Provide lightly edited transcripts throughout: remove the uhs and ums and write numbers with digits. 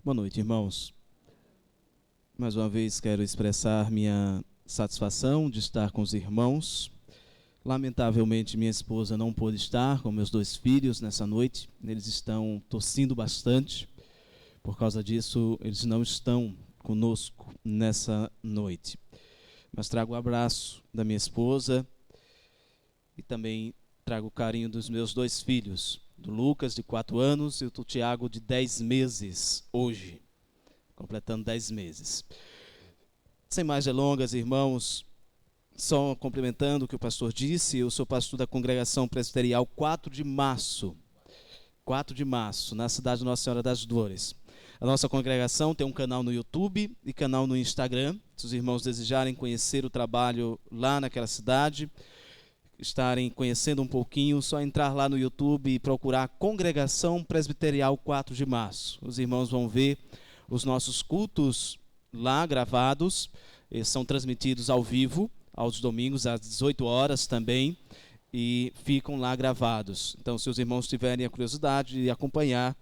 Boa noite, irmãos. Mais uma vez quero expressar minha satisfação de estar com os irmãos. Lamentavelmente, minha esposa não pôde estar com meus dois filhos nessa noite. Eles estão tossindo bastante. Por causa disso, eles não estão conosco nessa noite. Mas trago o abraço da minha esposa e também trago o carinho dos meus dois filhos, do Lucas, de 4 anos, e do Tiago, de 10 meses, hoje, completando 10 meses. Sem mais delongas, irmãos, só complementando o que o pastor disse, eu sou pastor da Congregação Presbiterial 4 de março, na cidade de Nossa Senhora das Dores. A nossa congregação tem um canal no YouTube e canal no Instagram. Se os irmãos desejarem conhecer o trabalho lá naquela cidade, estarem conhecendo um pouquinho, só entrar lá no YouTube e procurar Congregação Presbiterial 4 de março. Os irmãos vão ver os nossos cultos lá gravados, eles são transmitidos ao vivo, aos domingos às 18 horas também, e ficam lá gravados. Então, se os irmãos tiverem a curiosidade de acompanhar,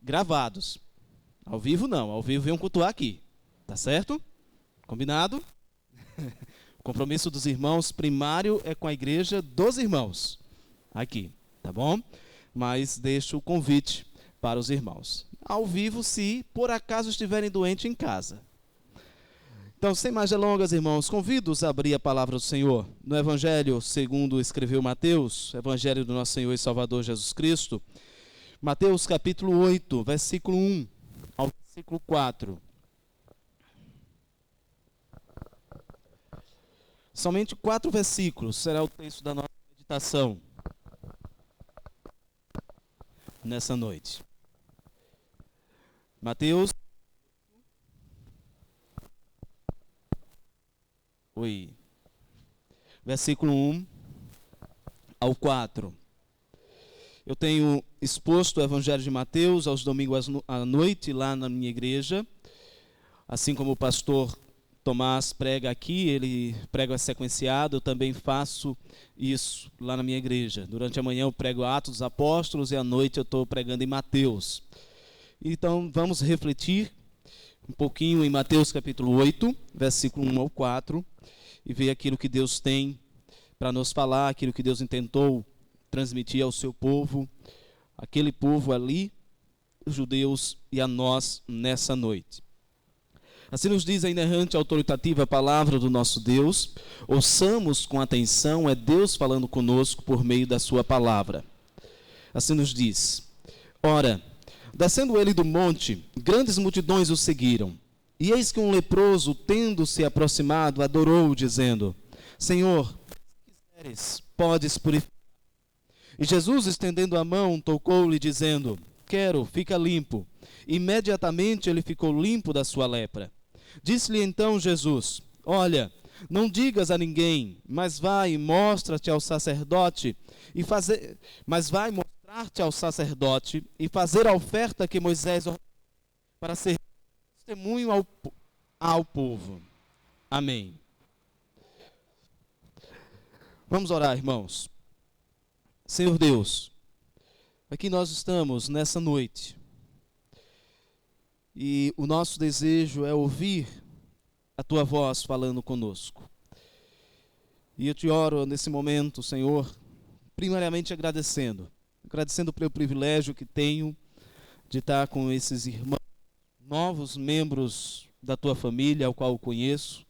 gravados. Ao vivo não, ao vivo venham cultuar aqui, tá certo? Combinado? O compromisso dos irmãos primário é com a igreja dos irmãos, aqui, tá bom? Mas deixo o convite para os irmãos. Ao vivo, se por acaso estiverem doentes em casa. Então, sem mais delongas, irmãos, convido-os a abrir a palavra do Senhor no Evangelho segundo escreveu Mateus, Evangelho do nosso Senhor e Salvador Jesus Cristo. Mateus capítulo 8, versículo 1 ao versículo 4. Somente 4 versículos será o texto da nossa meditação nessa noite. Mateus versículo 1 ao 4. Eu tenho exposto o Evangelho de Mateus aos domingos à noite lá na minha igreja, assim como o pastor Tomás prega aqui, ele prega sequenciado, eu também faço isso lá na minha igreja. Durante a manhã eu prego Atos dos Apóstolos e à noite eu estou pregando em Mateus. Então vamos refletir um pouquinho em Mateus capítulo 8, versículo 1 ao 4, e ver aquilo que Deus tem para nos falar, aquilo que Deus intentou transmitir ao seu povo, aquele povo ali, os judeus e a nós nessa noite. Assim nos diz a inerrante e autoritativa palavra do nosso Deus. Ouçamos com atenção, é Deus falando conosco por meio da sua palavra. Assim nos diz: Ora, descendo ele do monte, grandes multidões o seguiram. E eis que um leproso, tendo-se aproximado, adorou-o, dizendo: Senhor, se quiseres, podes purificar. E Jesus, estendendo a mão, tocou-lhe, dizendo: Quero, fica limpo. Imediatamente ele ficou limpo da sua lepra. Disse-lhe então Jesus: Olha, não digas a ninguém, mas vai e mostra-te ao sacerdote mostrar-te ao sacerdote e fazer a oferta que Moisés ordenou para ser testemunho ao povo. Amém. Vamos orar, irmãos. Senhor Deus, aqui nós estamos nessa noite e o nosso desejo é ouvir a Tua voz falando conosco. E eu te oro nesse momento, Senhor, primariamente agradecendo pelo privilégio que tenho de estar com esses irmãos, novos membros da Tua família, ao qual eu conheço.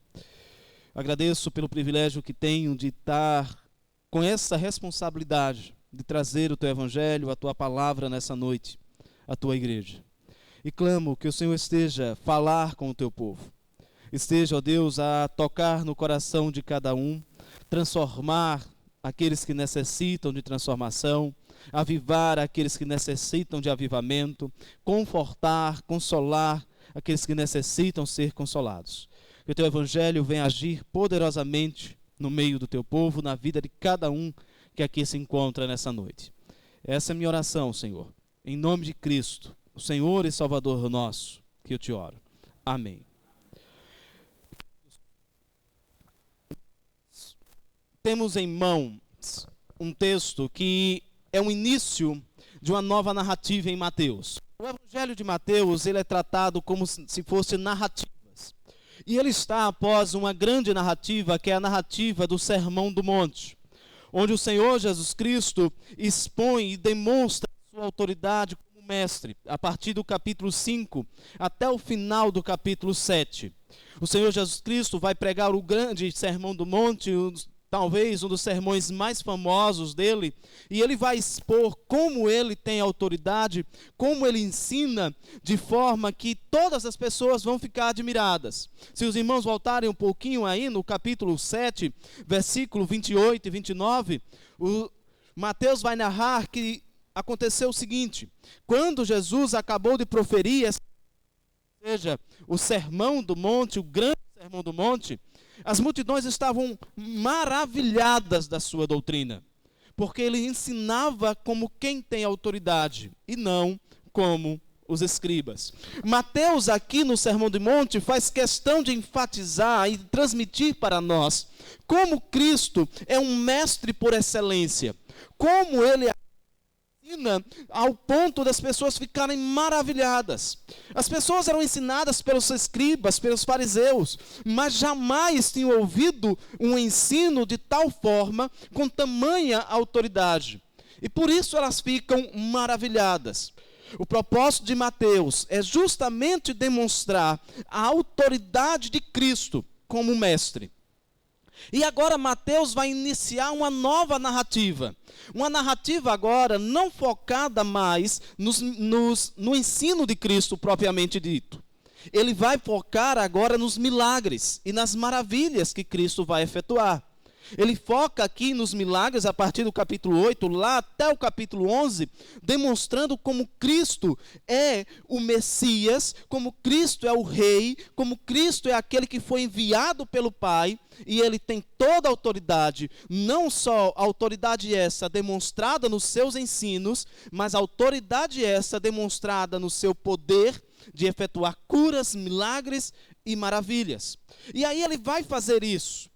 Agradeço pelo privilégio que tenho de estar com essa responsabilidade de trazer o Teu Evangelho, a Tua palavra nessa noite, à Tua igreja. E clamo que o Senhor esteja a falar com o Teu povo. Esteja, ó Deus, a tocar no coração de cada um, transformar aqueles que necessitam de transformação, avivar aqueles que necessitam de avivamento, confortar, consolar aqueles que necessitam ser consolados. Que o Teu Evangelho venha agir poderosamente no meio do Teu povo, na vida de cada um que aqui se encontra nessa noite. Essa é a minha oração, Senhor. Em nome de Cristo, o Senhor e Salvador nosso, que eu te oro. Amém. Temos em mãos um texto que é o início de uma nova narrativa em Mateus. O Evangelho de Mateus, ele é tratado como se fosse narrativas. E ele está após uma grande narrativa, que é a narrativa do Sermão do Monte, onde o Senhor Jesus Cristo expõe e demonstra sua autoridade como mestre, a partir do capítulo 5 até o final do capítulo 7. O Senhor Jesus Cristo vai pregar o grande Sermão do Monte, talvez um dos sermões mais famosos dele, e ele vai expor como ele tem autoridade, como ele ensina, de forma que todas as pessoas vão ficar admiradas. Se os irmãos voltarem um pouquinho aí no capítulo 7, versículo 28 e 29, Mateus vai narrar que aconteceu o seguinte: quando Jesus acabou de proferir, ou seja, o Sermão do Monte, o grande Sermão do Monte, as multidões estavam maravilhadas da sua doutrina, porque ele ensinava como quem tem autoridade e não como os escribas. Mateus, aqui no Sermão do Monte, faz questão de enfatizar e transmitir para nós como Cristo é um mestre por excelência, como ele ensina ao ponto das pessoas ficarem maravilhadas. As pessoas eram ensinadas pelos escribas, pelos fariseus, mas jamais tinham ouvido um ensino de tal forma, com tamanha autoridade. E por isso elas ficam maravilhadas. O propósito de Mateus é justamente demonstrar a autoridade de Cristo como mestre. E agora Mateus vai iniciar uma nova narrativa. Uma narrativa agora não focada mais no ensino de Cristo propriamente dito. Ele vai focar agora nos milagres e nas maravilhas que Cristo vai efetuar. Ele foca aqui nos milagres a partir do capítulo 8, lá até o capítulo 11, demonstrando como Cristo é o Messias, como Cristo é o Rei, como Cristo é aquele que foi enviado pelo Pai, e ele tem toda a autoridade, não só a autoridade essa demonstrada nos seus ensinos, mas a autoridade essa demonstrada no seu poder de efetuar curas, milagres e maravilhas. E aí ele vai fazer isso.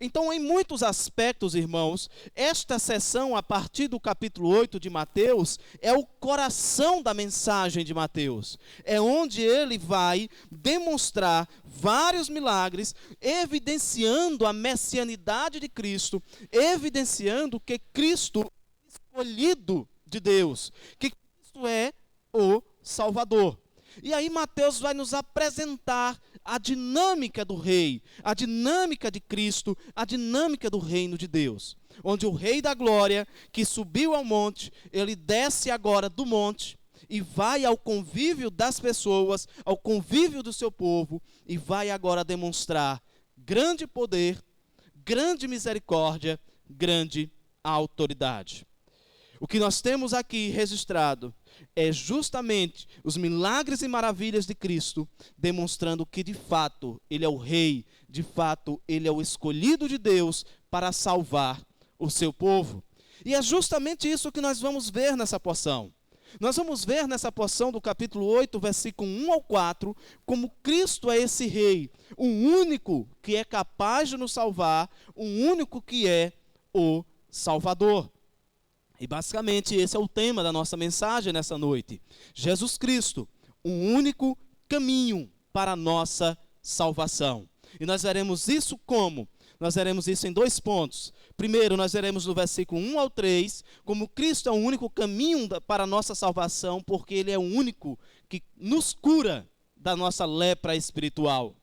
Então, em muitos aspectos, irmãos, esta sessão, a partir do capítulo 8 de Mateus, é o coração da mensagem de Mateus. É onde ele vai demonstrar vários milagres, evidenciando a messianidade de Cristo, evidenciando que Cristo é escolhido de Deus, que Cristo é o Salvador. E aí Mateus vai nos apresentar a dinâmica do rei, a dinâmica de Cristo, a dinâmica do reino de Deus. Onde o Rei da Glória, que subiu ao monte, ele desce agora do monte e vai ao convívio das pessoas, ao convívio do seu povo, e vai agora demonstrar grande poder, grande misericórdia, grande autoridade. O que nós temos aqui registrado é justamente os milagres e maravilhas de Cristo, demonstrando que de fato Ele é o Rei, de fato Ele é o escolhido de Deus para salvar o seu povo. E é justamente isso que nós vamos ver nessa porção. Nós vamos ver nessa porção do capítulo 8, versículo 1 ao 4, como Cristo é esse Rei, o único que é capaz de nos salvar, o único que é o Salvador. E basicamente esse é o tema da nossa mensagem nessa noite. Jesus Cristo, o único caminho para a nossa salvação. E nós veremos isso como? Nós veremos isso em 2 pontos. Primeiro, nós veremos no versículo 1 ao 3, como Cristo é o único caminho para a nossa salvação, porque Ele é o único que nos cura da nossa lepra espiritual.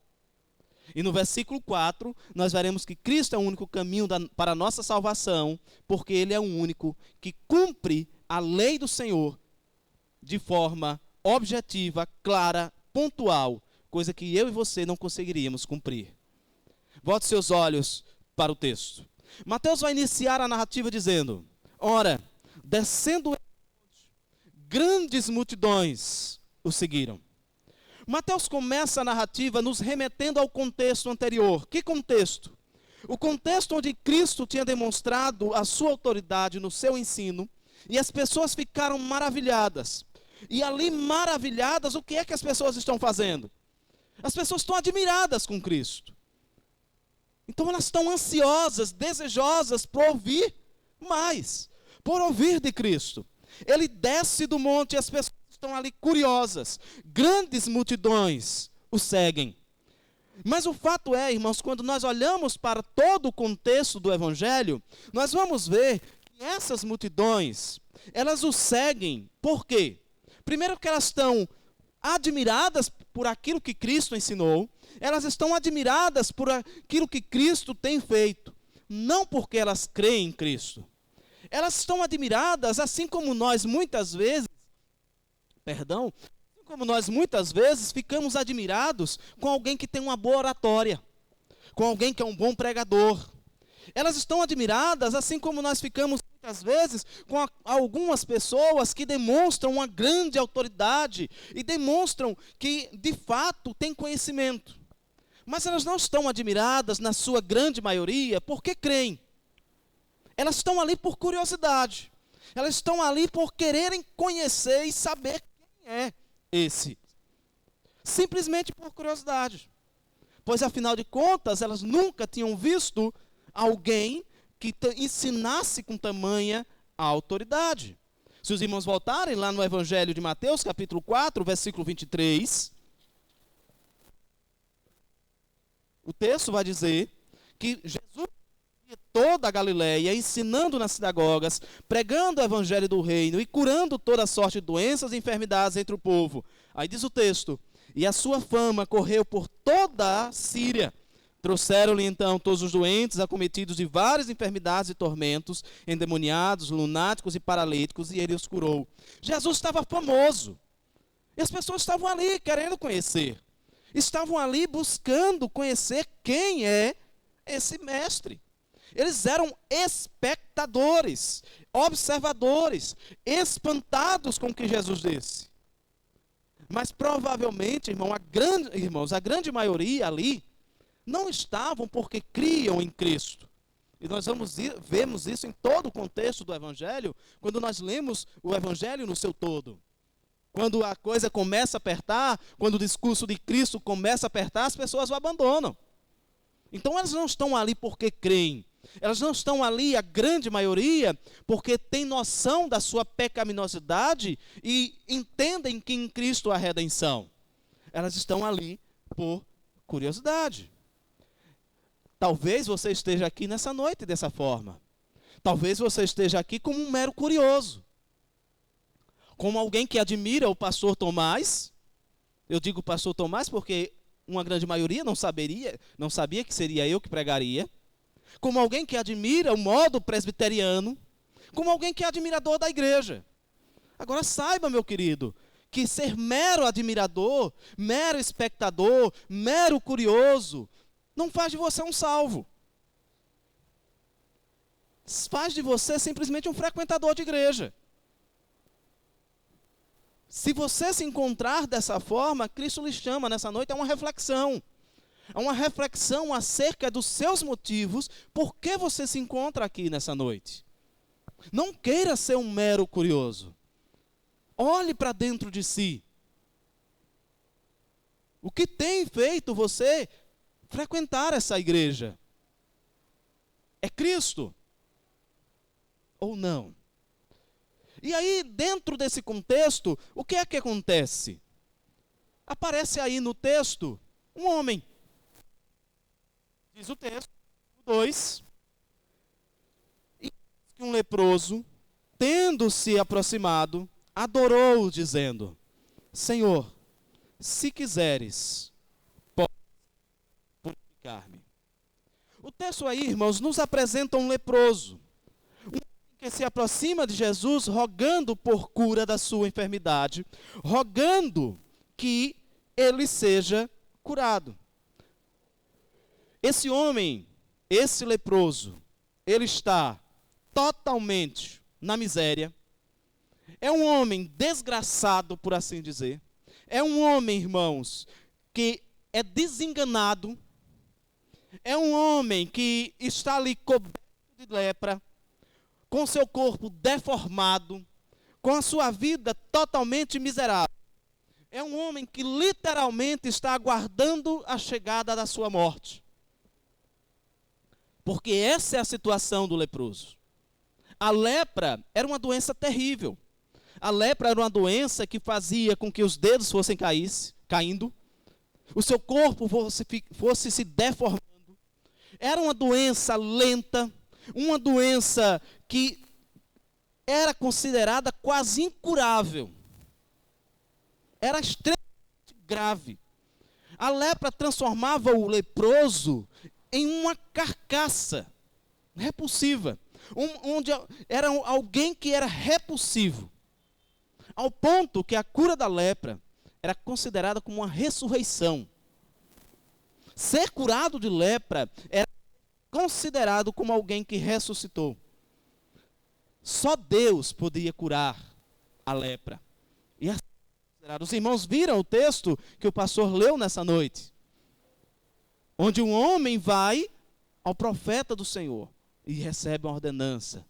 E no versículo 4, nós veremos que Cristo é o único caminho para a nossa salvação, porque Ele é o único que cumpre a lei do Senhor de forma objetiva, clara, pontual, coisa que eu e você não conseguiríamos cumprir. Volte seus olhos para o texto. Mateus vai iniciar a narrativa dizendo: ora, descendo grandes multidões o seguiram. Mateus começa a narrativa nos remetendo ao contexto anterior. Que contexto? O contexto onde Cristo tinha demonstrado a sua autoridade no seu ensino, e as pessoas ficaram maravilhadas. E ali, maravilhadas, o que é que as pessoas estão fazendo? As pessoas estão admiradas com Cristo. Então elas estão ansiosas, desejosas por ouvir mais, por ouvir de Cristo. Ele desce do monte e as pessoas estão ali curiosas. Grandes multidões o seguem. Mas o fato é, irmãos, quando nós olhamos para todo o contexto do Evangelho, nós vamos ver que essas multidões, elas o seguem. Por quê? Primeiro que elas estão admiradas por aquilo que Cristo ensinou, elas estão admiradas por aquilo que Cristo tem feito, não porque elas creem em Cristo. Elas estão admiradas, assim como nós muitas vezes ficamos admirados com alguém que tem uma boa oratória, com alguém que é um bom pregador. Elas estão admiradas, assim como nós ficamos muitas vezes com algumas pessoas que demonstram uma grande autoridade e demonstram que, de fato, têm conhecimento. Mas elas não estão admiradas, na sua grande maioria, porque creem. Elas estão ali por curiosidade. Elas estão ali por quererem conhecer e saber quem é esse. Simplesmente por curiosidade. Pois, afinal de contas, elas nunca tinham visto alguém que ensinasse com tamanha autoridade. Se os irmãos voltarem lá no Evangelho de Mateus, capítulo 4, versículo 23, o texto vai dizer que Jesus ia toda a Galileia, ensinando nas sinagogas, pregando o Evangelho do reino e curando toda sorte de doenças e enfermidades entre o povo. Aí diz o texto, e a sua fama correu por toda a Síria. Trouxeram-lhe então todos os doentes, acometidos de várias enfermidades e tormentos, endemoniados, lunáticos e paralíticos, e ele os curou. Jesus estava famoso. E as pessoas estavam ali querendo conhecer. Estavam ali buscando conhecer quem é esse mestre. Eles eram espectadores, observadores, espantados com o que Jesus disse. Mas provavelmente, irmãos, a grande maioria ali não estavam porque criam em Cristo. E nós vemos isso em todo o contexto do Evangelho, quando nós lemos o Evangelho no seu todo. Quando a coisa começa a apertar, quando o discurso de Cristo começa a apertar, as pessoas o abandonam. Então elas não estão ali porque creem. Elas não estão ali, a grande maioria, porque tem noção da sua pecaminosidade e entendem que em Cristo há redenção. Elas estão ali por curiosidade. Talvez você esteja aqui nessa noite dessa forma. Talvez você esteja aqui como um mero curioso. Como alguém que admira o pastor Tomás. Eu digo pastor Tomás porque uma grande maioria não sabia que seria eu que pregaria. Como alguém que admira o modo presbiteriano. Como alguém que é admirador da igreja. Agora saiba, meu querido, que ser mero admirador, mero espectador, mero curioso, não faz de você um salvo. Faz de você simplesmente um frequentador de igreja. Se você se encontrar dessa forma, Cristo lhe chama nessa noite a uma reflexão. A uma reflexão acerca dos seus motivos, por que você se encontra aqui nessa noite. Não queira ser um mero curioso. Olhe para dentro de si. O que tem feito você frequentar essa igreja? É Cristo? Ou não? E aí, dentro desse contexto, o que é que acontece? Aparece aí no texto um homem. Diz o texto, 2. E que um leproso, tendo se aproximado, adorou-o, dizendo: Senhor, se quiseres, pode purificar-me. O texto aí, irmãos, nos apresenta um leproso. Um que se aproxima de Jesus, rogando por cura da sua enfermidade, rogando que ele seja curado. Esse homem, esse leproso, ele está totalmente na miséria. É um homem desgraçado, por assim dizer. É um homem, irmãos, que é desenganado. É um homem que está ali coberto de lepra, com seu corpo deformado, com a sua vida totalmente miserável. É um homem que literalmente está aguardando a chegada da sua morte. Porque essa é a situação do leproso. A lepra era uma doença terrível. A lepra era uma doença que fazia com que os dedos fossem caindo, o seu corpo fosse se deformando. Era uma doença lenta, uma doença que era considerada quase incurável. Era extremamente grave. A lepra transformava o leproso em uma carcaça repulsiva, onde era alguém que era repulsivo, ao ponto que a cura da lepra era considerada como uma ressurreição. Ser curado de lepra era considerado como alguém que ressuscitou. Só Deus podia curar a lepra. E assim, os irmãos viram o texto que o pastor leu nessa noite, onde um homem vai ao profeta do Senhor e recebe uma ordenança.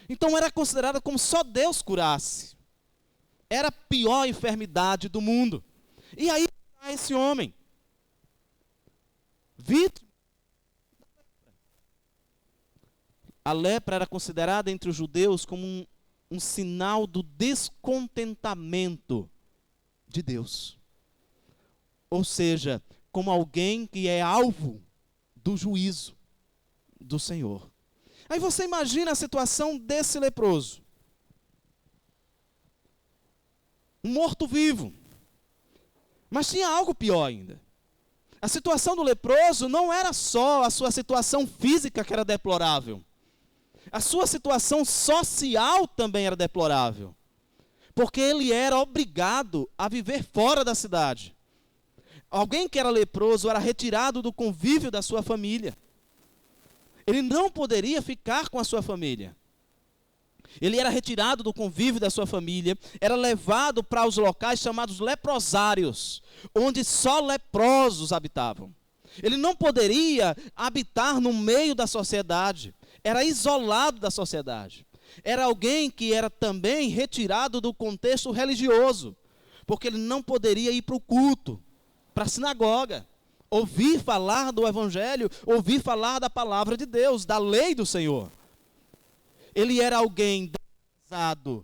Então era considerado como só Deus curasse. Era a pior enfermidade do mundo. E aí está esse homem, vítima. A lepra era considerada entre os judeus como um sinal do descontentamento de Deus. Ou seja, como alguém que é alvo do juízo do Senhor. Aí você imagina a situação desse leproso. Um morto-vivo. Mas tinha algo pior ainda. A situação do leproso não era só a sua situação física que era deplorável. A sua situação social também era deplorável. Porque ele era obrigado a viver fora da cidade. Alguém que era leproso era retirado do convívio da sua família. Ele não poderia ficar com a sua família. Ele era retirado do convívio da sua família, era levado para os locais chamados leprosários, onde só leprosos habitavam. Ele não poderia habitar no meio da sociedade, era isolado da sociedade. Era alguém que era também retirado do contexto religioso, porque ele não poderia ir para o culto, para a sinagoga, ouvir falar do Evangelho, ouvir falar da palavra de Deus, da lei do Senhor. Ele era alguém desprezado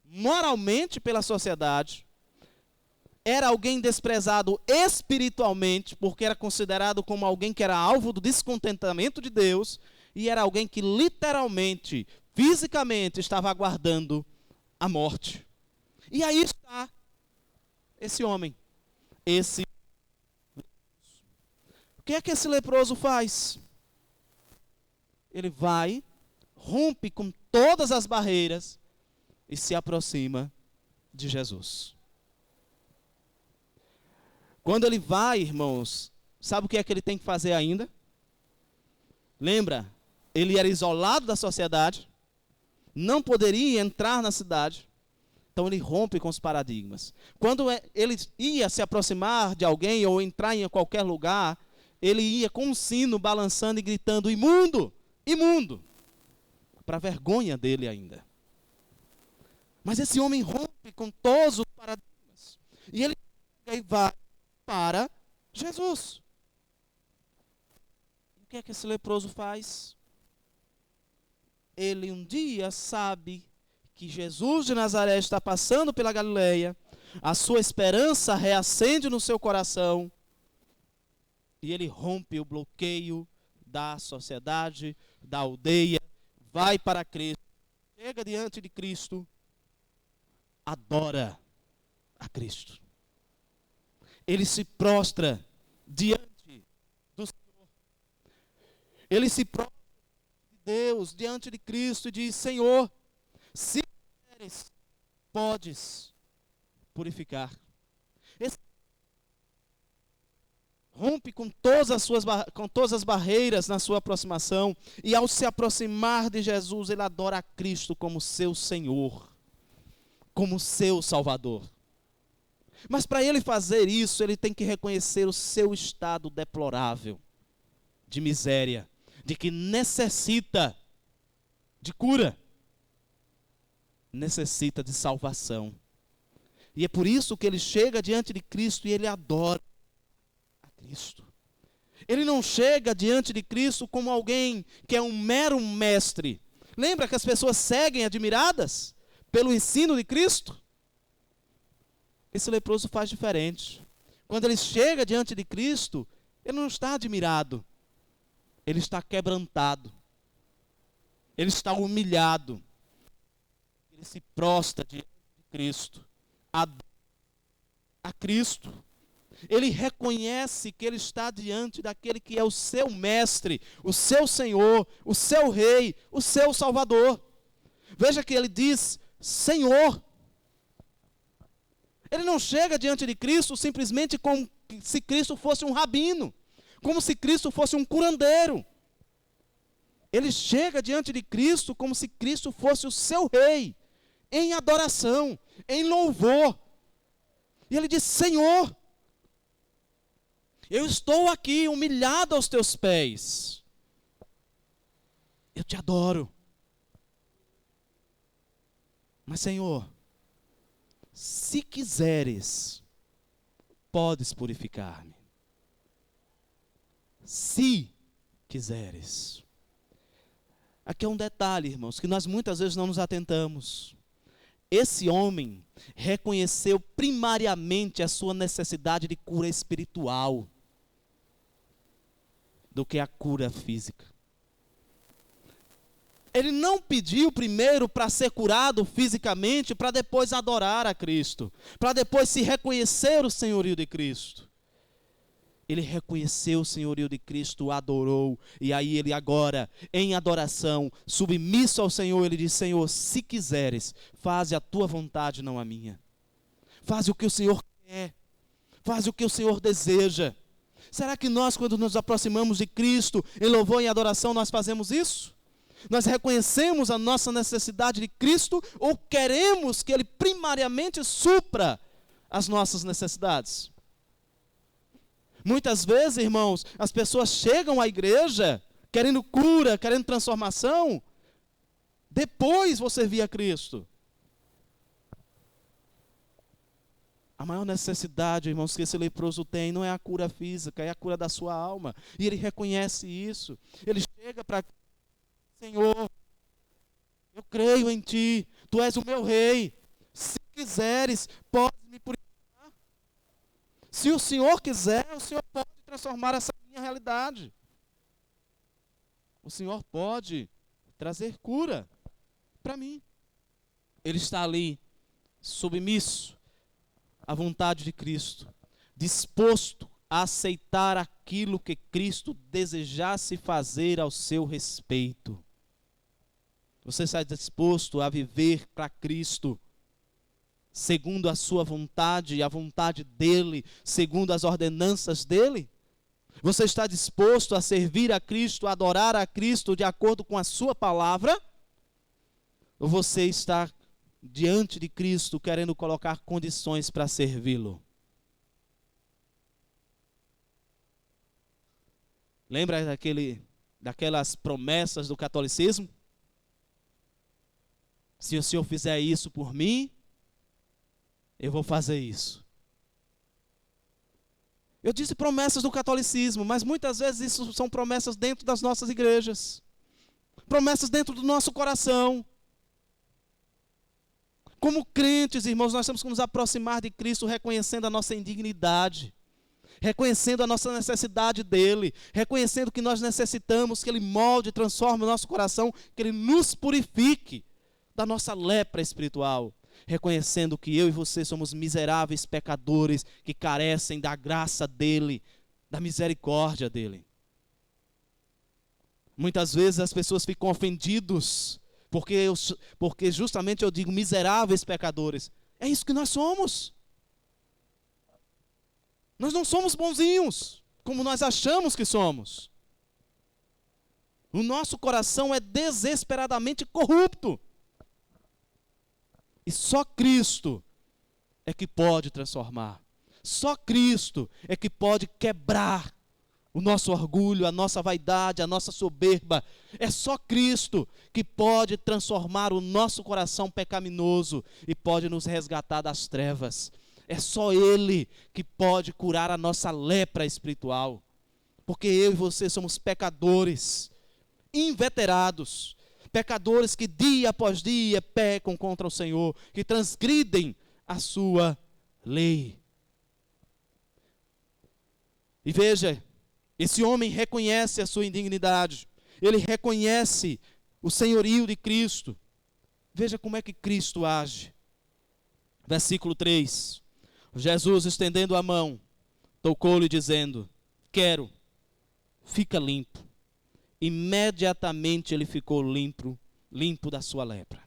moralmente pela sociedade, era alguém desprezado espiritualmente, porque era considerado como alguém que era alvo do descontentamento de Deus, e era alguém que literalmente, fisicamente, estava aguardando a morte. E aí está esse homem, o que é que esse leproso faz? Ele vai, rompe com todas as barreiras e se aproxima de Jesus. Quando ele vai, irmãos, sabe o que é que ele tem que fazer ainda? Lembra? Ele era isolado da sociedade, não poderia entrar na cidade, então ele rompe com os paradigmas. Quando ele ia se aproximar de alguém ou entrar em qualquer lugar, ele ia com um sino balançando e gritando, imundo, imundo, para vergonha dele ainda. Mas esse homem rompe com todos os paradigmas, e ele vai para Jesus. O que é que esse leproso faz? Ele um dia sabe que Jesus de Nazaré está passando pela Galileia, a sua esperança reacende no seu coração, e ele rompe o bloqueio da sociedade, da aldeia, vai para Cristo, chega diante de Cristo, adora a Cristo. Ele se prostra diante do Senhor. Ele se prostra diante de Deus, diante de Cristo, e diz, Senhor, se queres, podes purificar. Esse rompe com todas as barreiras na sua aproximação, e ao se aproximar de Jesus, ele adora a Cristo como seu Senhor, como seu Salvador. Mas para ele fazer isso, ele tem que reconhecer o seu estado deplorável, de miséria, de que necessita de cura, necessita de salvação. E é por isso que ele chega diante de Cristo e ele adora a Cristo. Ele não chega diante de Cristo como alguém que é um mero mestre. Lembra que as pessoas seguem admiradas pelo ensino de Cristo? Esse leproso faz diferente. Quando ele chega diante de Cristo, ele não está admirado, ele está quebrantado, ele está humilhado, ele se prostra diante de Cristo, adora a Cristo. Ele reconhece que ele está diante daquele que é o seu mestre, o seu Senhor, o seu Rei, o seu Salvador. Veja que ele diz, Senhor. Ele não chega diante de Cristo simplesmente como se Cristo fosse um rabino, como se Cristo fosse um curandeiro. Ele chega diante de Cristo como se Cristo fosse o seu Rei, em adoração, em louvor. E ele diz, Senhor, eu estou aqui humilhado aos teus pés. Eu te adoro. Mas, Senhor, se quiseres, podes purificar-me. Se quiseres. Aqui é um detalhe, irmãos, que nós muitas vezes não nos atentamos. Esse homem reconheceu primariamente a sua necessidade de cura espiritual do que a cura física. Ele não pediu primeiro para ser curado fisicamente, para depois adorar a Cristo, para depois se reconhecer o senhorio de Cristo. Ele reconheceu o senhorio de Cristo, adorou, e aí ele agora, em adoração, submisso ao Senhor, ele diz, Senhor, se quiseres, faze a tua vontade, não a minha. Faze o que o Senhor quer, faze o que o Senhor deseja. Será que nós, quando nos aproximamos de Cristo, em louvor e adoração, nós fazemos isso? Nós reconhecemos a nossa necessidade de Cristo ou queremos que Ele primariamente supra as nossas necessidades? Muitas vezes, irmãos, as pessoas chegam à igreja querendo cura, querendo transformação, depois vão servir a Cristo. A maior necessidade, irmãos, que esse leproso tem não é a cura física, é a cura da sua alma. E ele reconhece isso. Ele chega para Senhor, eu creio em Ti, Tu és o meu Rei. Se quiseres, podes me purificar. Se o Senhor quiser, o Senhor pode transformar essa minha realidade. O Senhor pode trazer cura para mim. Ele está ali, submisso à vontade de Cristo, disposto a aceitar aquilo que Cristo desejasse fazer ao seu respeito. Você está disposto a viver para Cristo, segundo a sua vontade e a vontade dEle, segundo as ordenanças dEle? Você está disposto a servir a Cristo, a adorar a Cristo de acordo com a sua palavra? Ou você está diante de Cristo querendo colocar condições para servi-lo? Lembra daquelas promessas do catolicismo? Se o Senhor fizer isso por mim, eu vou fazer isso. Eu disse promessas do catolicismo, mas muitas vezes isso são promessas dentro das nossas igrejas. Promessas dentro do nosso coração. Como crentes, irmãos, nós temos que nos aproximar de Cristo reconhecendo a nossa indignidade, reconhecendo a nossa necessidade dEle, reconhecendo que nós necessitamos que Ele molde, transforme o nosso coração, que Ele nos purifique da nossa lepra espiritual, reconhecendo que eu e você somos miseráveis pecadores que carecem da graça dEle, da misericórdia dEle. Muitas vezes as pessoas ficam ofendidas porque justamente eu digo miseráveis pecadores. É isso que nós somos. Nós não somos bonzinhos, como nós achamos que somos. O nosso coração é desesperadamente corrupto. E só Cristo é que pode transformar. Só Cristo é que pode quebrar o nosso orgulho, a nossa vaidade, a nossa soberba. É só Cristo que pode transformar o nosso coração pecaminoso e pode nos resgatar das trevas. É só Ele que pode curar a nossa lepra espiritual. Porque eu e você somos pecadores, inveterados, pecadores que dia após dia pecam contra o Senhor, que transgridem a sua lei. E veja, esse homem reconhece a sua indignidade, ele reconhece o senhorio de Cristo. Veja como é que Cristo age. Versículo 3. Jesus, estendendo a mão, tocou-lhe dizendo: quero, fica limpo. Imediatamente ele ficou limpo da sua lepra.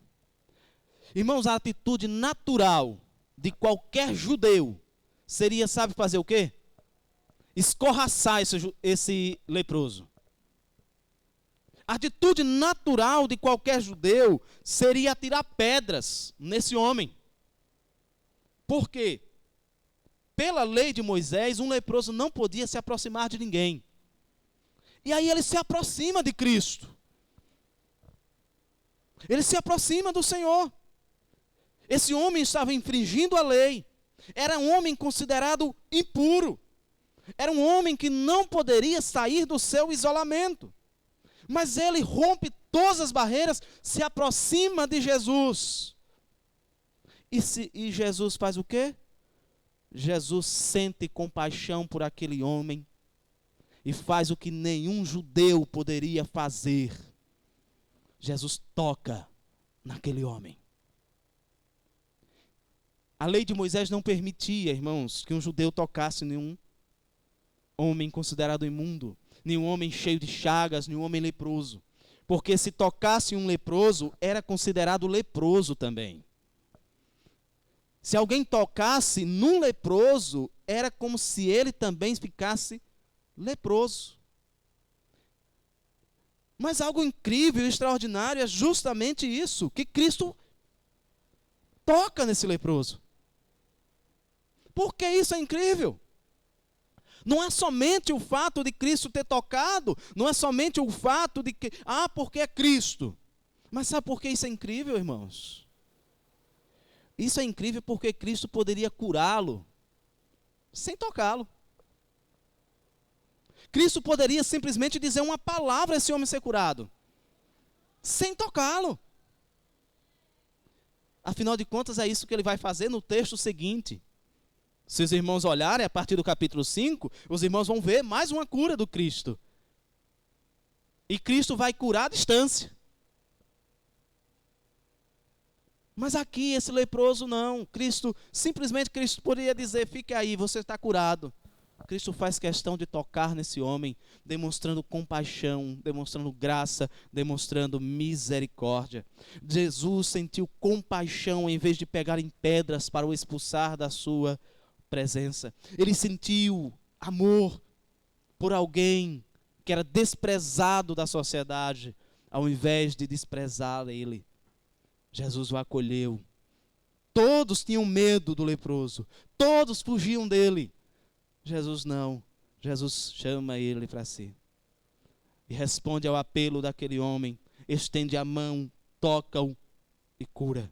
Irmãos, a atitude natural de qualquer judeu seria, sabe fazer o quê? Escorraçar esse leproso. A atitude natural de qualquer judeu seria atirar pedras nesse homem. Por quê? Pela lei de Moisés, um leproso não podia se aproximar de ninguém. E aí ele se aproxima de Cristo. Ele se aproxima do Senhor. Esse homem estava infringindo a lei. Era um homem considerado impuro. Era um homem que não poderia sair do seu isolamento. Mas ele rompe todas as barreiras, se aproxima de Jesus. E Jesus faz o quê? Jesus sente compaixão por aquele homem e faz o que nenhum judeu poderia fazer. Jesus toca naquele homem. A lei de Moisés não permitia, irmãos, que um judeu tocasse nenhum homem considerado imundo, nenhum homem cheio de chagas, nenhum homem leproso. Porque se tocasse um leproso, era considerado leproso também. Se alguém tocasse num leproso, era como se ele também ficasse leproso. Mas algo incrível e extraordinário é justamente isso, que Cristo toca nesse leproso. Por que isso é incrível? Não é somente o fato de Cristo ter tocado, não é somente o fato de que, porque é Cristo. Mas sabe por que isso é incrível, irmãos? Isso é incrível porque Cristo poderia curá-lo sem tocá-lo. Cristo poderia simplesmente dizer uma palavra a esse homem ser curado, sem tocá-lo. Afinal de contas, é isso que ele vai fazer no texto seguinte. Se os irmãos olharem, a partir do capítulo 5, os irmãos vão ver mais uma cura do Cristo. E Cristo vai curar à distância. Mas aqui, esse leproso não. Simplesmente Cristo poderia dizer: fique aí, você está curado. Cristo faz questão de tocar nesse homem, demonstrando compaixão, demonstrando graça, demonstrando misericórdia. Jesus sentiu compaixão em vez de pegar em pedras para o expulsar da sua presença. Ele sentiu amor por alguém que era desprezado da sociedade, ao invés de desprezar ele. Jesus o acolheu. Todos tinham medo do leproso, todos fugiam dele. Jesus não. Jesus chama ele para si e responde ao apelo daquele homem, estende a mão, toca-o e cura.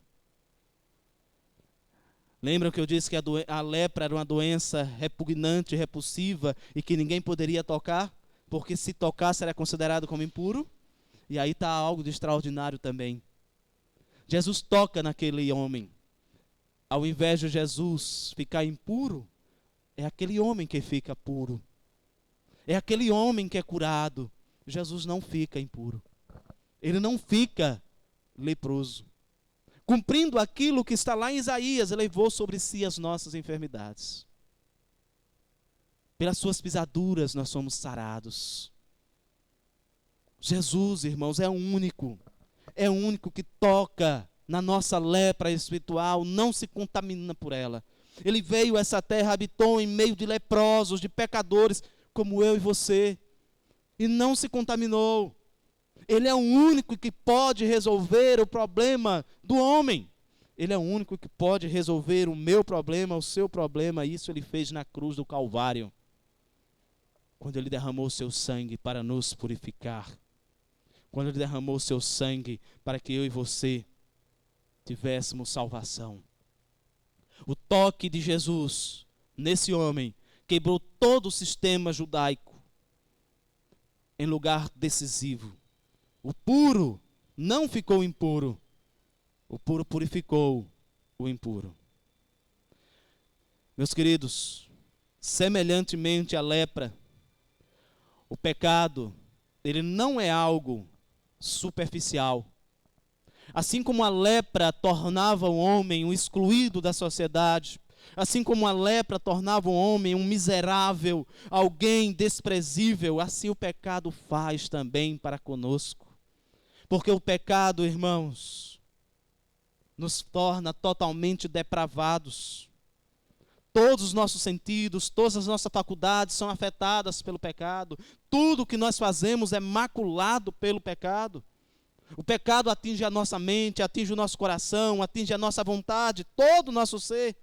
Lembram que eu disse que a lepra era uma doença repugnante, repulsiva e que ninguém poderia tocar? Porque se tocasse era considerado como impuro. E aí está algo de extraordinário também. Jesus toca naquele homem. Ao invés de Jesus ficar impuro, é aquele homem que fica puro. É aquele homem que é curado. Jesus não fica impuro. Ele não fica leproso. Cumprindo aquilo que está lá em Isaías, ele levou sobre si as nossas enfermidades. Pelas suas pisaduras nós somos sarados. Jesus, irmãos, é o único que toca na nossa lepra espiritual, não se contamina por ela. Ele veio a essa terra, habitou em meio de leprosos, de pecadores, como eu e você, e não se contaminou. Ele é o único que pode resolver o problema do homem. Ele é o único que pode resolver o meu problema, o seu problema. Isso ele fez na cruz do Calvário, quando ele derramou o seu sangue para nos purificar. Quando ele derramou o seu sangue para que eu e você tivéssemos salvação. O toque de Jesus nesse homem quebrou todo o sistema judaico em lugar decisivo. O puro não ficou impuro. O puro purificou o impuro. Meus queridos, semelhantemente à lepra, o pecado, ele não é algo superficial. Assim como a lepra tornava o homem um excluído da sociedade, assim como a lepra tornava o homem um miserável, alguém desprezível, assim o pecado faz também para conosco. Porque o pecado, irmãos, nos torna totalmente depravados. Todos os nossos sentidos, todas as nossas faculdades são afetadas pelo pecado. Tudo que nós fazemos é maculado pelo pecado. O pecado atinge a nossa mente, atinge o nosso coração, atinge a nossa vontade, todo o nosso ser.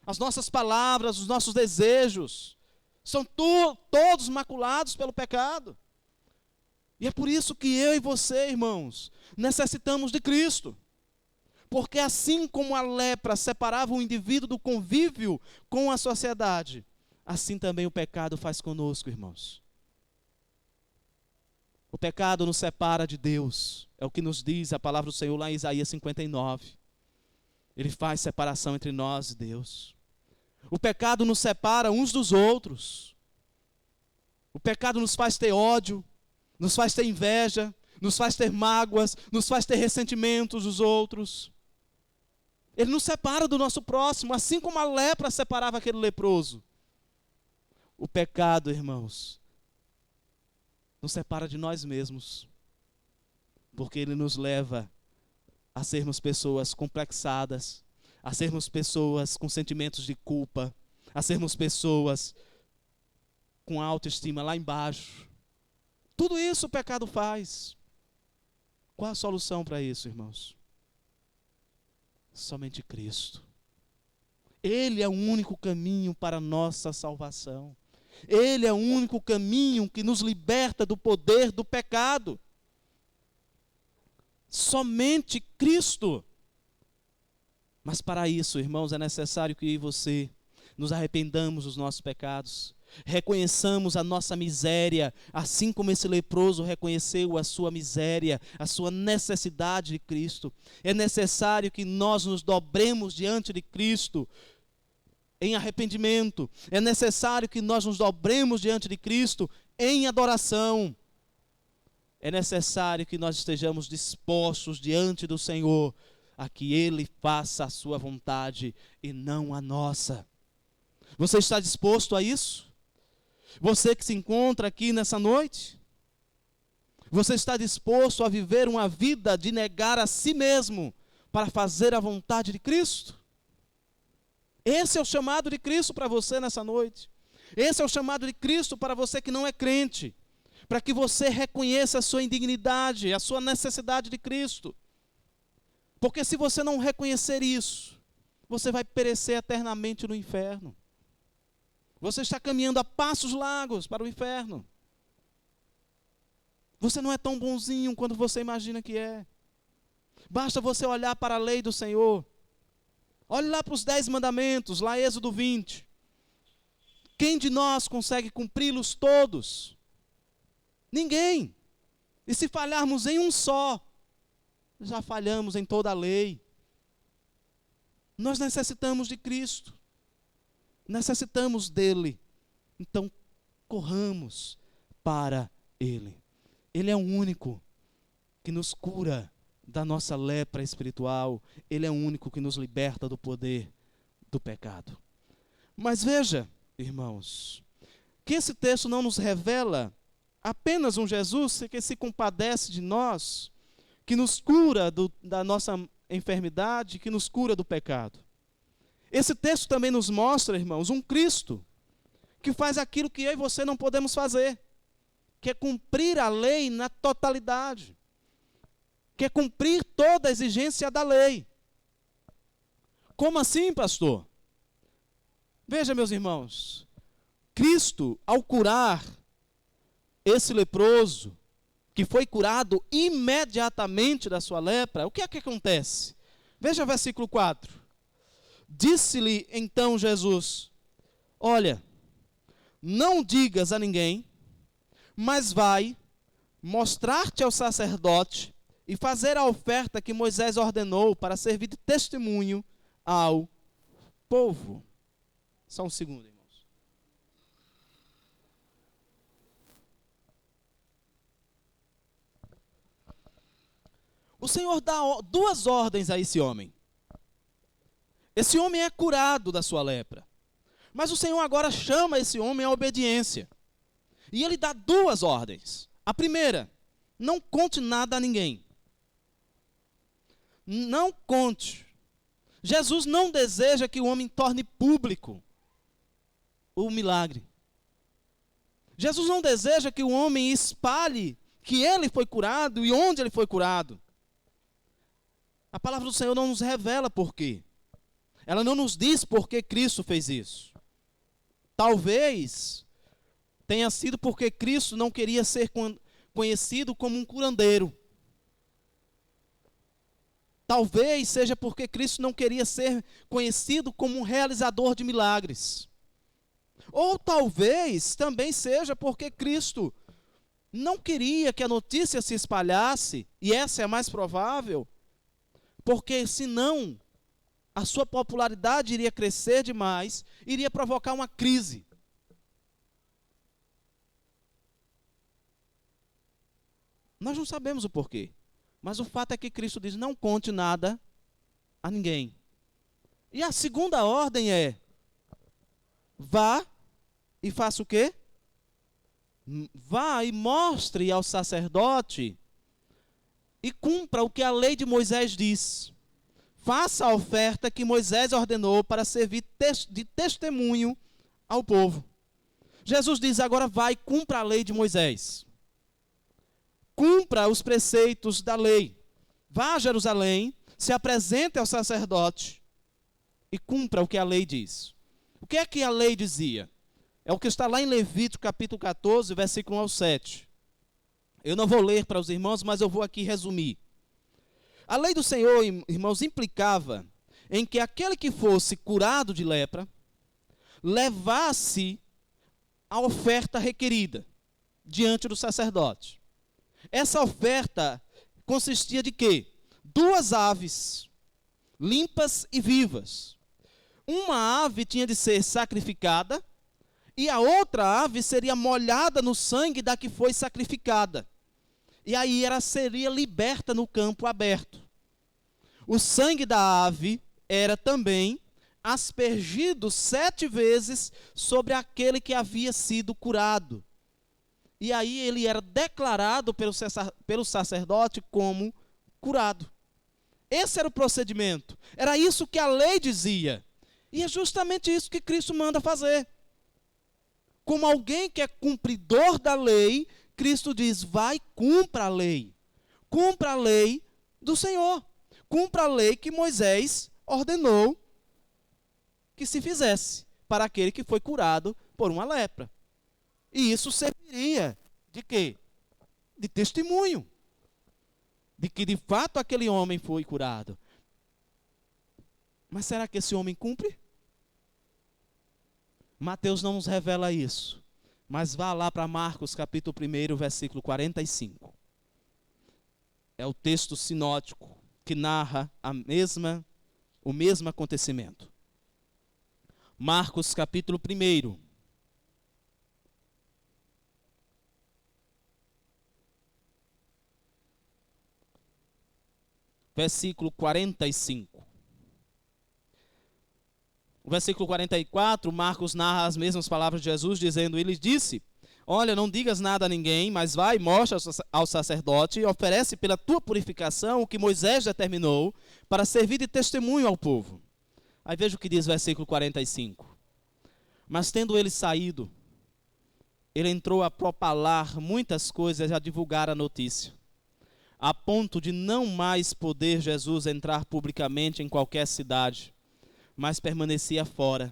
As nossas palavras, os nossos desejos, são todos maculados pelo pecado. E é por isso que eu e você, irmãos, necessitamos de Cristo. Porque assim como a lepra separava o indivíduo do convívio com a sociedade, assim também o pecado faz conosco, irmãos. O pecado nos separa de Deus. É o que nos diz a palavra do Senhor lá em Isaías 59. Ele faz separação entre nós e Deus. O pecado nos separa uns dos outros. O pecado nos faz ter ódio, nos faz ter inveja, nos faz ter mágoas, nos faz ter ressentimentos dos outros. Ele nos separa do nosso próximo, assim como a lepra separava aquele leproso. O pecado, irmãos, nos separa de nós mesmos, porque ele nos leva a sermos pessoas complexadas, a sermos pessoas com sentimentos de culpa, a sermos pessoas com autoestima lá embaixo. Tudo isso o pecado faz. Qual a solução para isso, irmãos? Somente Cristo. Ele é o único caminho para a nossa salvação. Ele é o único caminho que nos liberta do poder do pecado. Somente Cristo. Mas para isso, irmãos, é necessário que eu e você nos arrependamos dos nossos pecados. Reconheçamos a nossa miséria, assim como esse leproso reconheceu a sua miséria, a sua necessidade de Cristo. É necessário que nós nos dobremos diante de Cristo em arrependimento. É necessário que nós nos dobremos diante de Cristo em adoração. É necessário que nós estejamos dispostos diante do Senhor a que Ele faça a sua vontade e não a nossa. Você está disposto a isso? Você que se encontra aqui nessa noite, você está disposto a viver uma vida de negar a si mesmo para fazer a vontade de Cristo? Esse é o chamado de Cristo para você nessa noite. Esse é o chamado de Cristo para você que não é crente, para que você reconheça a sua indignidade, a sua necessidade de Cristo. Porque se você não reconhecer isso, você vai perecer eternamente no inferno. Você está caminhando a passos largos para o inferno. Você não é tão bonzinho quanto você imagina que é. Basta você olhar para a lei do Senhor. Olhe lá para os 10 mandamentos, lá em Êxodo 20. Quem de nós consegue cumpri-los todos? Ninguém. E se falharmos em um só, já falhamos em toda a lei. Nós necessitamos de Cristo. Necessitamos dele. Então, corramos para ele. Ele é o único que nos cura da nossa lepra espiritual. Ele é o único que nos liberta do poder do pecado. Mas veja, irmãos, que esse texto não nos revela apenas um Jesus que se compadece de nós, que nos cura da nossa enfermidade, que nos cura do pecado. Esse texto também nos mostra, irmãos, um Cristo que faz aquilo que eu e você não podemos fazer, que é cumprir a lei na totalidade, que é cumprir toda a exigência da lei. Como assim, pastor? Veja, meus irmãos, Cristo, ao curar esse leproso, que foi curado imediatamente da sua lepra, o que é que acontece? Veja o versículo 4. Disse-lhe então Jesus: olha, não digas a ninguém, mas vai mostrar-te ao sacerdote e fazer a oferta que Moisés ordenou para servir de testemunho ao povo. Só um segundo, irmãos. O Senhor dá duas ordens a esse homem. Esse homem é curado da sua lepra. Mas o Senhor agora chama esse homem à obediência. E ele dá duas ordens. A primeira, não conte nada a ninguém. Não conte. Jesus não deseja que o homem torne público o milagre. Jesus não deseja que o homem espalhe que ele foi curado e onde ele foi curado. A palavra do Senhor não nos revela por quê. Ela não nos diz por que Cristo fez isso. Talvez tenha sido porque Cristo não queria ser conhecido como um curandeiro. Talvez seja porque Cristo não queria ser conhecido como um realizador de milagres. Ou talvez também seja porque Cristo não queria que a notícia se espalhasse, e essa é a mais provável, porque senão a sua popularidade iria crescer demais, iria provocar uma crise. Nós não sabemos o porquê, mas o fato é que Cristo diz, não conte nada a ninguém. E a segunda ordem é, vá e faça o quê? Vá e mostre ao sacerdote e cumpra o que a lei de Moisés diz. Faça a oferta que Moisés ordenou para servir de testemunho ao povo. Jesus diz, agora vai, cumpra a lei de Moisés. Cumpra os preceitos da lei. Vá a Jerusalém, se apresente ao sacerdote e cumpra o que a lei diz. O que é que a lei dizia? É o que está lá em Levítico capítulo 14, versículo 1 ao 7. Eu não vou ler para os irmãos, mas eu vou aqui resumir. A lei do Senhor, irmãos, implicava em que aquele que fosse curado de lepra levasse a oferta requerida diante do sacerdote. Essa oferta consistia de quê? 2 aves, limpas e vivas. Uma ave tinha de ser sacrificada e a outra ave seria molhada no sangue da que foi sacrificada. E aí ela seria liberta no campo aberto. O sangue da ave era também aspergido 7 vezes sobre aquele que havia sido curado. E aí ele era declarado pelo sacerdote como curado. Esse era o procedimento. Era isso que a lei dizia. E é justamente isso que Cristo manda fazer. Como alguém que é cumpridor da lei, Cristo diz, vai, cumpra a lei. Cumpra a lei do Senhor. Cumpra a lei que Moisés ordenou que se fizesse para aquele que foi curado por uma lepra. E isso serviria de quê? De testemunho. De que de fato aquele homem foi curado. Mas será que esse homem cumpre? Mateus não nos revela isso. Mas vá lá para Marcos capítulo 1, versículo 45. É o texto sinótico que narra o mesmo acontecimento. Marcos capítulo 1. Versículo 45. O versículo 44, Marcos narra as mesmas palavras de Jesus, dizendo, ele disse, olha, não digas nada a ninguém, mas vai e mostra ao sacerdote e oferece pela tua purificação o que Moisés determinou para servir de testemunho ao povo. Aí veja o que diz o versículo 45. Mas tendo ele saído, ele entrou a propalar muitas coisas e a divulgar a notícia, a ponto de não mais poder Jesus entrar publicamente em qualquer cidade, mas permanecia fora,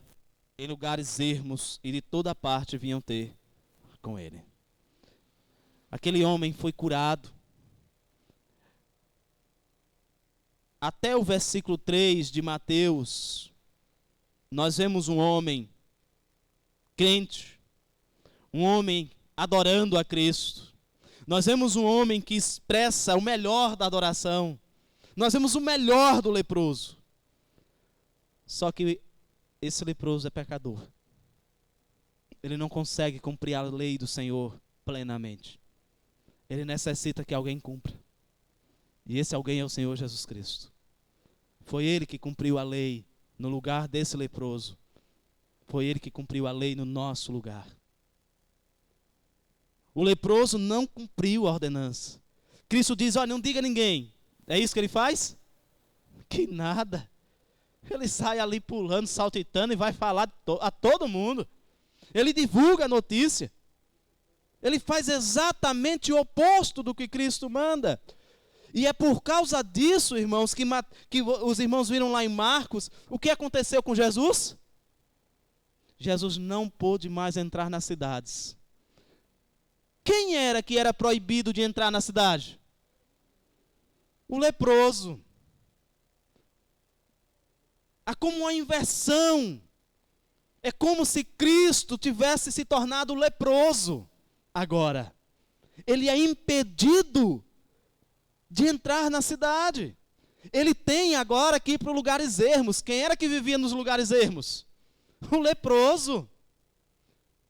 em lugares ermos, e de toda parte vinham ter com ele. Aquele homem foi curado. Até o versículo 3 de Mateus, nós vemos um homem crente, um homem adorando a Cristo. Nós vemos um homem que expressa o melhor da adoração. Nós vemos o melhor do leproso. Só que esse leproso é pecador. Ele não consegue cumprir a lei do Senhor plenamente. Ele necessita que alguém cumpra. E esse alguém é o Senhor Jesus Cristo. Foi Ele que cumpriu a lei no lugar desse leproso. Foi Ele que cumpriu a lei no nosso lugar. O leproso não cumpriu a ordenança. Cristo diz, olha, não diga a ninguém. É isso que ele faz? Que nada. Ele sai ali pulando, saltitando e vai falar a todo mundo. Ele divulga a notícia. Ele faz exatamente o oposto do que Cristo manda. E é por causa disso, irmãos, que os irmãos viram lá em Marcos, o que aconteceu com Jesus? Jesus não pôde mais entrar nas cidades. Quem era que era proibido de entrar na cidade? O leproso. Há como uma inversão. É como se Cristo tivesse se tornado leproso agora. Ele é impedido de entrar na cidade. Ele tem agora que ir para os lugares ermos. Quem era que vivia nos lugares ermos? O leproso.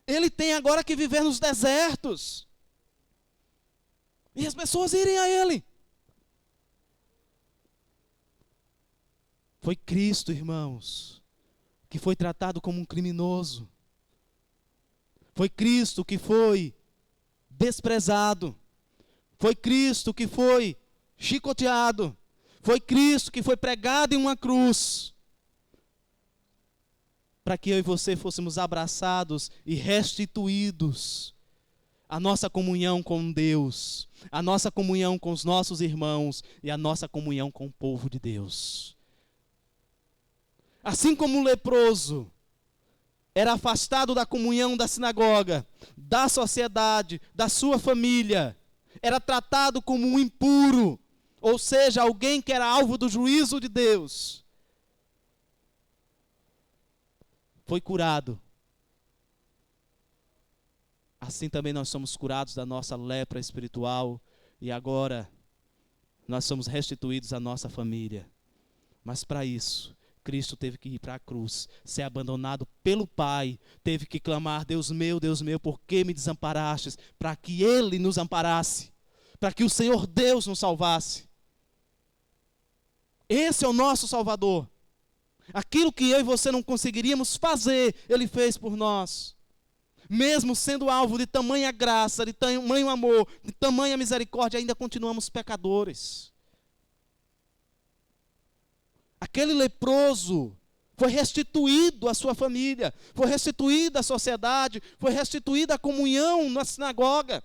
Ele tem agora que viver nos desertos. E as pessoas irem a ele. Foi Cristo, irmãos, que foi tratado como um criminoso. Foi Cristo que foi desprezado. Foi Cristo que foi chicoteado. Foi Cristo que foi pregado em uma cruz. Para que eu e você fôssemos abraçados e restituídos a nossa comunhão com Deus, a nossa comunhão com os nossos irmãos e a nossa comunhão com o povo de Deus. Assim como o leproso era afastado da comunhão da sinagoga, da sociedade, da sua família, era tratado como um impuro, ou seja, alguém que era alvo do juízo de Deus, foi curado. Assim também nós somos curados da nossa lepra espiritual e agora nós somos restituídos à nossa família. Mas para isso, Cristo teve que ir para a cruz, ser abandonado pelo Pai, teve que clamar, Deus meu, por que me desamparastes? Para que Ele nos amparasse, para que o Senhor Deus nos salvasse. Esse é o nosso Salvador. Aquilo que eu e você não conseguiríamos fazer, Ele fez por nós. Mesmo sendo alvo de tamanha graça, de tamanho amor, de tamanha misericórdia, ainda continuamos pecadores. Aquele leproso foi restituído à sua família, foi restituído à sociedade, foi restituída a comunhão na sinagoga.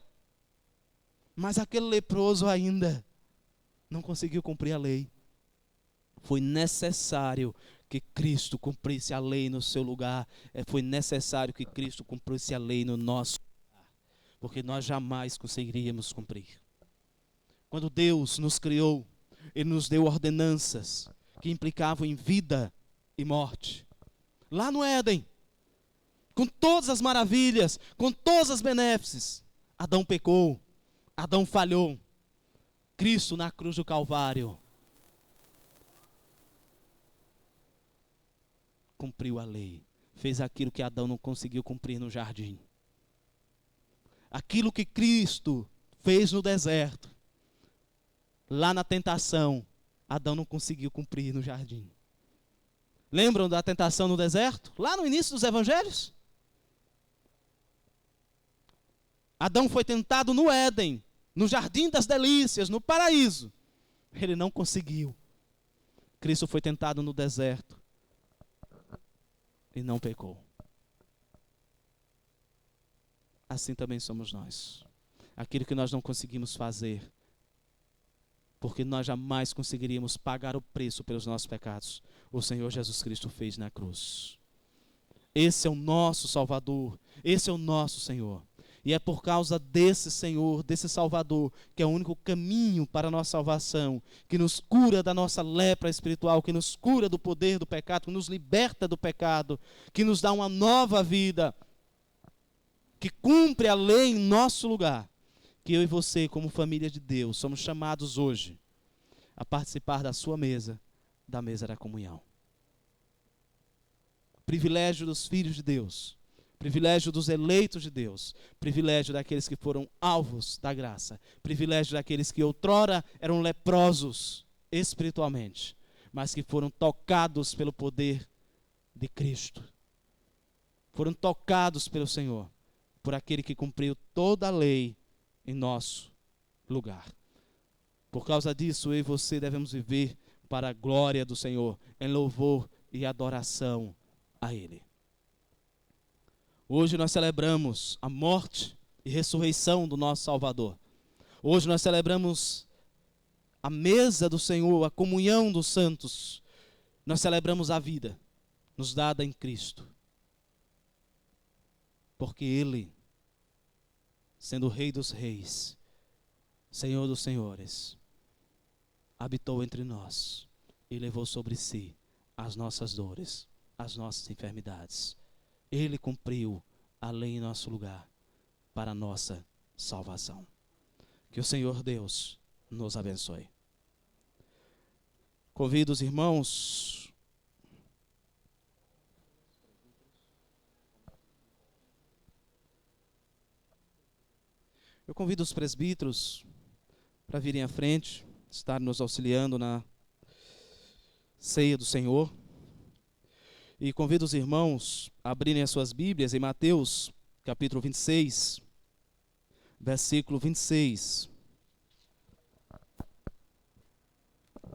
Mas aquele leproso ainda não conseguiu cumprir a lei. Foi necessário que Cristo cumprisse a lei no seu lugar. Foi necessário que Cristo cumprisse a lei no nosso lugar, porque nós jamais conseguiríamos cumprir. Quando Deus nos criou, Ele nos deu ordenanças que implicavam em vida e morte. Lá no Éden, com todas as maravilhas, com todas as benéfices, Adão pecou, Adão falhou. Cristo na cruz do Calvário cumpriu a lei, fez aquilo que Adão não conseguiu cumprir no jardim. Aquilo que Cristo fez no deserto, lá na tentação, Adão não conseguiu cumprir no jardim. Lembram da tentação no deserto? Lá no início dos evangelhos? Adão foi tentado no Éden, no jardim das delícias, no paraíso. Ele não conseguiu. Cristo foi tentado no deserto e não pecou. Assim também somos nós. Aquilo que nós não conseguimos fazer, porque nós jamais conseguiríamos pagar o preço pelos nossos pecados, o Senhor Jesus Cristo fez na cruz. Esse é o nosso Salvador, esse é o nosso Senhor. E é por causa desse Senhor, desse Salvador, que é o único caminho para a nossa salvação, que nos cura da nossa lepra espiritual, que nos cura do poder do pecado, que nos liberta do pecado, que nos dá uma nova vida, que cumpre a lei em nosso lugar, que eu e você, como família de Deus, somos chamados hoje a participar da sua mesa, da mesa da comunhão. Privilégio dos filhos de Deus, privilégio dos eleitos de Deus, privilégio daqueles que foram alvos da graça, privilégio daqueles que outrora eram leprosos espiritualmente, mas que foram tocados pelo poder de Cristo. Foram tocados pelo Senhor, por aquele que cumpriu toda a lei em nosso lugar. Por causa disso, eu e você devemos viver para a glória do Senhor, em louvor e adoração a Ele. Hoje nós celebramos a morte e ressurreição do nosso Salvador. Hoje nós celebramos a mesa do Senhor, a comunhão dos santos. Nós celebramos a vida nos dada em Cristo. Porque Ele, sendo o Rei dos Reis, Senhor dos Senhores, habitou entre nós e levou sobre si as nossas dores, as nossas enfermidades. Ele cumpriu a lei em nosso lugar para a nossa salvação. Que o Senhor Deus nos abençoe. Convido os irmãos Eu convido os presbíteros para virem à frente, estar nos auxiliando na ceia do Senhor. E convido os irmãos a abrirem as suas Bíblias em Mateus, capítulo 26, versículo 26.